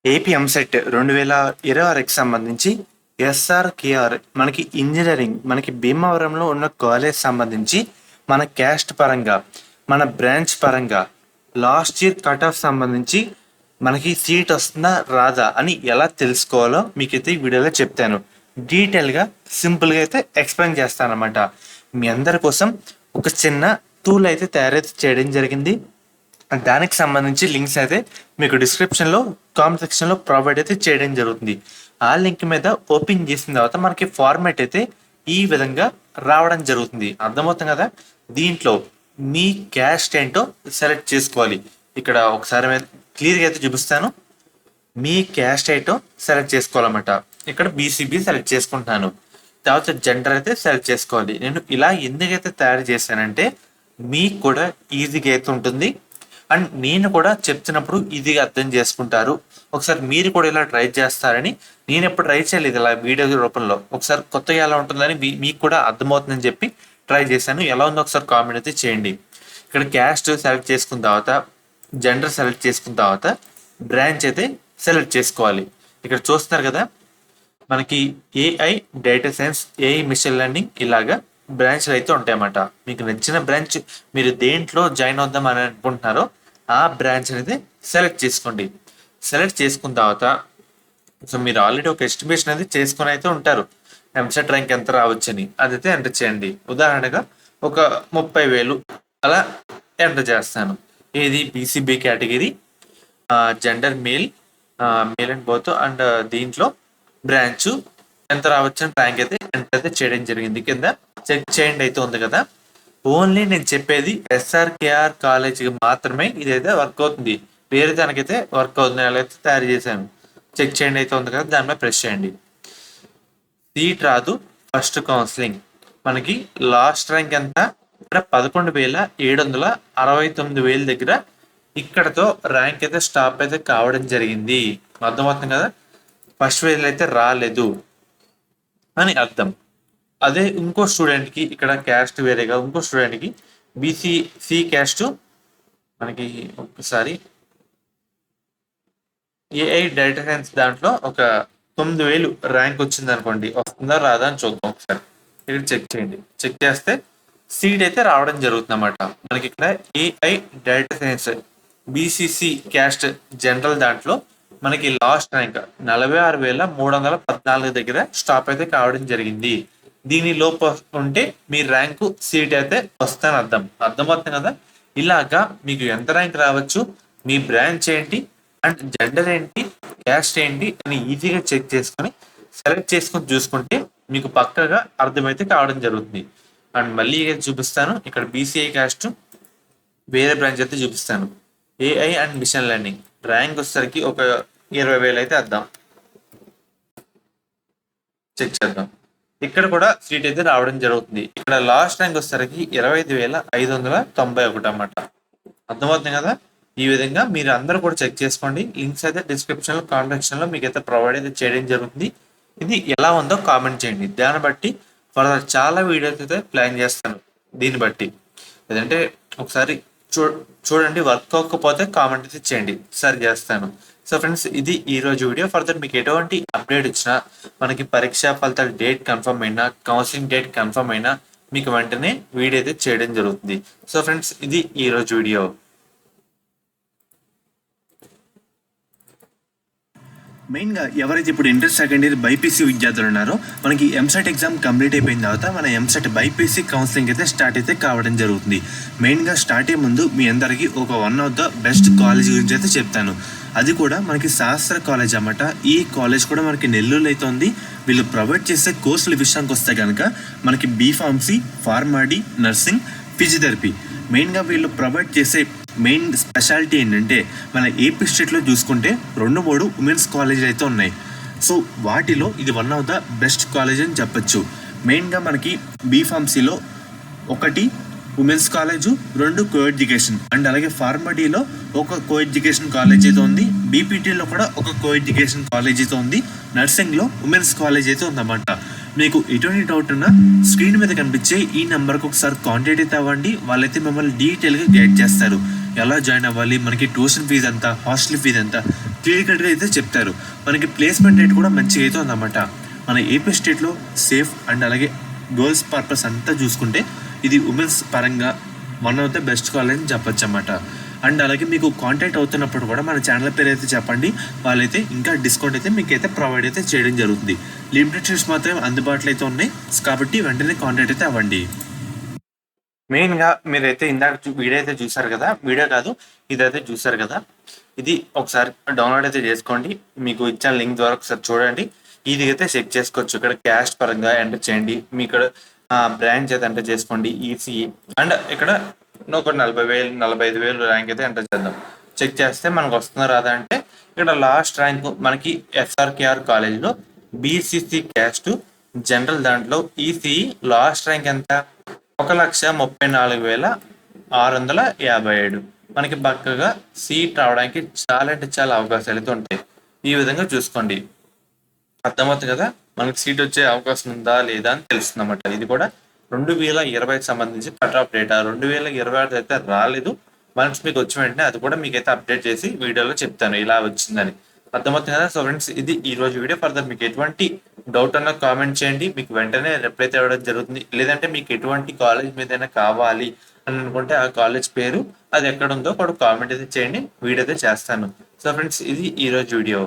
AP EAMCET 2026కి సంబంధించి SRKR మనకి engineering మనకి భీమవరంలో ఉన్న కాలేజ్ సంబంధించి మన క్యాస్ట్ పరంగా మన బ్రాంచ్ పరంగా లాస్ట్ ఇయర్ కట్ ఆఫ్ సంబంధించి మనకి సీట్ వస్తుందా రాదా అని ఎలా తెలుసుకోవాలో మీకైతే ఈ వీడియోలో చెప్తాను. డీటెయిల్గా సింపుల్గా అయితే ఎక్స్ప్లెయిన్ చేస్తాను అనమాట. మీ అందరి కోసం ఒక చిన్న టూల్ అయితే తయారైతే చేయడం జరిగింది. దానికి సంబంధించి లింక్స్ అయితే మీకు డిస్క్రిప్షన్లో కామెంట్ సెక్షన్లో ప్రొవైడ్ అయితే చేయడం జరుగుతుంది. ఆ లింక్ మీద ఓపెన్ చేసిన తర్వాత మనకి ఫార్మాట్ అయితే ఈ విధంగా రావడం జరుగుతుంది. అర్థమవుతుంది కదా. దీంట్లో మీ క్యాస్ట్ ఏంటో సెలెక్ట్ చేసుకోవాలి. ఇక్కడ ఒకసారి క్లియర్గా అయితే చూపిస్తాను. మీ క్యాస్ట్ ఏంటో సెలెక్ట్ చేసుకోవాలన్నమాట. ఇక్కడ బీసీబీ సెలెక్ట్ చేసుకుంటున్నాను. తర్వాత జెండర్ అయితే సెలెక్ట్ చేసుకోవాలి. నేను ఇలా ఎందుకైతే తయారు చేశానంటే మీకు కూడా ఈజీగా అయితే ఉంటుంది అండ్ నేను కూడా చెప్తున్నప్పుడు ఈజీగా అర్థం చేసుకుంటారు. ఒకసారి మీరు కూడా ఇలా ట్రై చేస్తారని, నేను ఎప్పుడు ట్రై చేయలేదు ఇలా వీడియో రూపంలో. ఒకసారి కొత్తగా ఎలా ఉంటుందని మీకు కూడా అర్థమవుతుందని చెప్పి ట్రై చేశాను. ఎలా ఉందో ఒకసారి కామెంట్ అయితే చేయండి. ఇక్కడ క్యాస్ట్ సెలెక్ట్ చేసుకున్న తర్వాత జెండర్ సెలెక్ట్ చేసుకున్న తర్వాత బ్రాంచ్ అయితే సెలెక్ట్ చేసుకోవాలి. ఇక్కడ చూస్తున్నారు కదా మనకి AI data science, AI machine learning ఇలాగా బ్రాంచ్లు అయితే ఉంటాయన్నమాట. మీకు నచ్చిన బ్రాంచ్ మీరు దేంట్లో జాయిన్ అవుద్దాం అని అనుకుంటున్నారో ఆ బ్రాంచ్ అనేది సెలెక్ట్ చేసుకోండి. సెలెక్ట్ చేసుకున్న తర్వాత సో మీరు ఆల్రెడీ ఒక ఎస్టిమేషన్ అనేది చేసుకొని అయితే ఉంటారు. ఎంసెట్ ర్యాంక్ ఎంత రావచ్చని అదైతే ఎంటర్ చేయండి. ఉదాహరణగా ఒక 30,000 అలా ఎంటర్ చేస్తాను. ఇది BCB category, gender male and both and దీంట్లో బ్రాంచ్ ఎంత రావచ్చు అని ర్యాంక్ అయితే ఎంటర్ అయితే చేయడం జరిగింది. కింద చెక్ చేయండి అయితే ఉంది కదా. ఓన్లీ నేను చెప్పేది ఎస్ఆర్కేఆర్ కాలేజీకి మాత్రమే ఇదైతే వర్క్ అవుతుంది. వేరే దానికైతే వర్క్ అవుతుంది. అలాగైతే తయారు చేశాను. చెక్ చేయండి అయితే ఉంది కదా, దాని మీద ప్రెస్ చేయండి. సీట్ రాదు, ఫస్ట్ కౌన్సిలింగ్. మనకి లాస్ట్ ర్యాంక్ ఎంత ఇక్కడ 11,769,000 దగ్గర ఇక్కడతో ర్యాంక్ అయితే స్టాప్ అయితే కావడం జరిగింది. అర్థమవుతుంది కదా. ఫస్ట్ వేలు అయితే రాలేదు అని అర్థం. అదే ఇంకో స్టూడెంట్కి ఇక్కడ క్యాస్ట్ వేరేగా ఇంకో స్టూడెంట్కి బీసీసీ క్యాస్ట్ మనకి ఒకసారి ఏఐ డేటా సైన్స్ దాంట్లో ఒక 9,000 ర్యాంక్ వచ్చింది అనుకోండి. వస్తుందా రాదా అని చూద్దాం ఒకసారి. ఇక్కడ చెక్ చేయండి. చెక్ చేస్తే సీట్ అయితే రావడం జరుగుతుంది అన్నమాట. మనకి ఇక్కడ AI data science BCC caste general దాంట్లో మనకి లాస్ట్ ర్యాంక్ 46,314 దగ్గర స్టాప్ అయితే కావడం జరిగింది. దీని లోపు ఉంటే మీ ర్యాంకు సీట్ అయితే వస్తాను అర్థం. అర్థమవుతుంది కదా. ఇలాగా మీకు ఎంత ర్యాంక్ రావచ్చు, మీ బ్రాంచ్ ఏంటి అండ్ జెండర్ ఏంటి, క్యాస్ట్ ఏంటి అని ఈజీగా చెక్ చేసుకొని సెలెక్ట్ చేసుకొని చూసుకుంటే మీకు పక్కగా అర్థమైతే కావడం జరుగుతుంది. అండ్ మళ్ళీ చూపిస్తాను. ఇక్కడ బీసీఐ క్యాస్ట్ వేరే బ్రాంచ్ అయితే చూపిస్తాను. AI and machine learning rank వచ్చేసరికి ఒక 20,000 అయితే అద్దాం. చెక్ చేద్దాం. ఇక్కడ కూడా సీట్ అయితే రావడం జరుగుతుంది. ఇక్కడ లాస్ట్ ర్యాంక్ వచ్చేసరికి 25,591 అన్నమాట. అర్థమవుతుంది కదా. ఈ విధంగా మీరు అందరూ కూడా చెక్ చేసుకోండి. లింక్స్ అయితే డిస్క్రిప్షన్ లో కామెంట్ సెక్షన్ లో మీకు అయితే ప్రొవైడ్ అయితే చేయడం జరుగుతుంది. ఇది ఎలా ఉందో కామెంట్ చేయండి. దాన్ని బట్టి ఫర్దర్ చాలా వీడియోస్ అయితే ప్లాన్ చేస్తాను. దీన్ని బట్టి లేదంటే ఒకసారి చూడండి. వర్క్ అవ్వకపోతే కామెంట్ అయితే చేయండి, సరి చేస్తాను. సో ఫ్రెండ్స్, ఇది ఈ రోజు వీడియో. ఫర్దర్ మీకు ఎటువంటి అప్డేట్ వచ్చినా, మనకి పరీక్షా ఫలితాల డేట్ కన్ఫర్మ్ అయినా, కౌన్సిలింగ్ డేట్ కన్ఫర్మ్ అయినా మీకు వెంటనే వీడియో అయితే చేయడం జరుగుతుంది. సో ఫ్రెండ్స్, ఇది ఈ రోజు వీడియో. మెయిన్గా ఎవరైతే ఇప్పుడు ఇంటర్ సెకండ్ ఇయర్ బైపీసీ విద్యార్థులు ఉన్నారో మనకి ఎంసెట్ ఎగ్జామ్ కంప్లీట్ అయిపోయిన తర్వాత మన ఎంసెట్ బైపీసీ కౌన్సిలింగ్ అయితే స్టార్ట్ అయితే కావడం జరుగుతుంది. మెయిన్గా స్టార్ట్ అయ్యే ముందు మీ అందరికీ ఒక one of the best college గురించి అయితే చెప్తాను. అది కూడా మనకి శాస్త్ర కాలేజ్ అన్నమాట. ఈ కాలేజ్ కూడా మనకి నెల్లూరులో అయితే ఉంది. వీళ్ళు ప్రొవైడ్ చేసే కోర్సుల విషయానికి వస్తే కనుక మనకి బీఫార్మసీ, ఫార్మాడీ, నర్సింగ్, ఫిజియోథెరపీ మెయిన్గా వీళ్ళు ప్రొవైడ్ చేసే మెయిన్ స్పెషాలిటీ ఏంటంటే మన ఏపీ స్టేట్లో చూసుకుంటే 2-3 ఉమెన్స్ కాలేజీలు అయితే ఉన్నాయి. సో వాటిలో ఇది one of the best college అని చెప్పచ్చు. మెయిన్గా మనకి బీఫార్మసీలో 1 women's college, 2 co education and అలాగే ఫార్మడీలో ఒక కో ఎడ్యుకేషన్ కాలేజ్ అయితే ఉంది. బీపీటీలో కూడా ఒక కో ఎడ్యుకేషన్ కాలేజ్ అయితే ఉంది. నర్సింగ్లో ఉమెన్స్ కాలేజ్ అయితే ఉందన్నమాట. మీకు ఎటువంటి డౌట్ ఉన్నా స్క్రీన్ మీద కనిపించే ఈ నెంబర్కి ఒకసారి కాంటాక్ట్ అయితే అవ్వండి. వాళ్ళైతే మిమ్మల్ని డీటెయిల్గా గైడ్ చేస్తారు. ఎలా జాయిన్ అవ్వాలి, మనకి ట్యూషన్ ఫీజు ఎంత, హాస్టల్ ఫీజు ఎంత క్లియర్ కట్గా అయితే చెప్తారు. మనకి ప్లేస్మెంట్ రేట్ కూడా మంచిగా అయితే ఉందన్నమాట. మన ఏపీ స్టేట్లో సేఫ్ అండ్ అలాగే గర్ల్స్ పర్పస్ అంతా చూసుకుంటే ఇది ఉమెన్స్ పరంగా one of the best college అని చెప్పొచ్చు అన్నమాట. అండ్ అలాగే మీకు కాంటాక్ట్ అవుతున్నప్పుడు కూడా మన ఛానల్ పేరు అయితే చెప్పండి, వాళ్ళైతే ఇంకా డిస్కౌంట్ అయితే మీకు అయితే ప్రొవైడ్ అయితే చేయడం జరుగుతుంది. లిమిటెడ్ సీట్స్ మాత్రమే అందుబాటులో అయితే ఉన్నాయి కాబట్టి వెంటనే కాంటాక్ట్ అయితే అవ్వండి. మెయిన్గా మీరైతే ఇందాక వీడియో అయితే చూసారు కదా, వీడియో కాదు ఇదైతే చూసారు కదా, ఇది ఒకసారి డౌన్లోడ్ అయితే చేసుకోండి. మీకు ఇచ్చిన లింక్ ద్వారా ఒకసారి చూడండి. ఇది అయితే చెక్ చేసుకోవచ్చు. ఇక్కడ క్యాస్ట్ పరంగా ఎంటర్ చేయండి, మీ ఇక్కడ బ్రాంచ్ అయితే ఎంటర్ చేసుకోండి, ఈసీఈ అండ్ ఇక్కడ ఒక 40,000 45,000 ర్యాంక్ అయితే ఎంటర్ చేద్దాం. చెక్ చేస్తే మనకు వస్తుందా రాదా అంటే ఇక్కడ లాస్ట్ ర్యాంక్ మనకి ఎస్ఆర్కేఆర్ కాలేజ్లో బీసీసీ క్యాస్ట్ జనరల్ దాంట్లో ఈసీఈ లాస్ట్ ర్యాంక్ ఎంత 1,34,657. మనకి పక్కగా సీట్ రావడానికి చాలా అంటే చాలా అవకాశాలు అయితే ఉంటాయి. ఈ విధంగా చూసుకోండి, అర్థమవుతుంది కదా. మనకి సీట్ వచ్చే అవకాశం ఉందా లేదా అని తెలుస్తుంది అన్నమాట. ఇది కూడా 2020కి సంబంధించి కట్ ఆఫ్ డేటా. 2026 అయితే రాలేదు. వన్స్ మీకు వచ్చిన వెంటనే అది కూడా మీకైతే అప్డేట్ చేసి వీడియోలో చెప్తాను ఇలా వచ్చిందని. అర్థమవుతుంది కదా. సో ఫ్రెండ్స్, ఇది ఈ రోజు వీడియో. ఫర్దర్ మీకు ఎటువంటి డౌట్ అన్నా కామెంట్ చేయండి, మీకు వెంటనే రిప్లై ఇవ్వడం జరుగుతుంది. లేదంటే మీకు ఎటువంటి కాలేజ్ మీదైనా కావాలి అని అనుకుంటే ఆ కాలేజ్ పేరు అది ఎక్కడ ఉందో కూడా కామెంట్ అయితే చేయండి, వీడియో అయితే చేస్తాను. సో ఫ్రెండ్స్, ఇది ఈ రోజు వీడియో.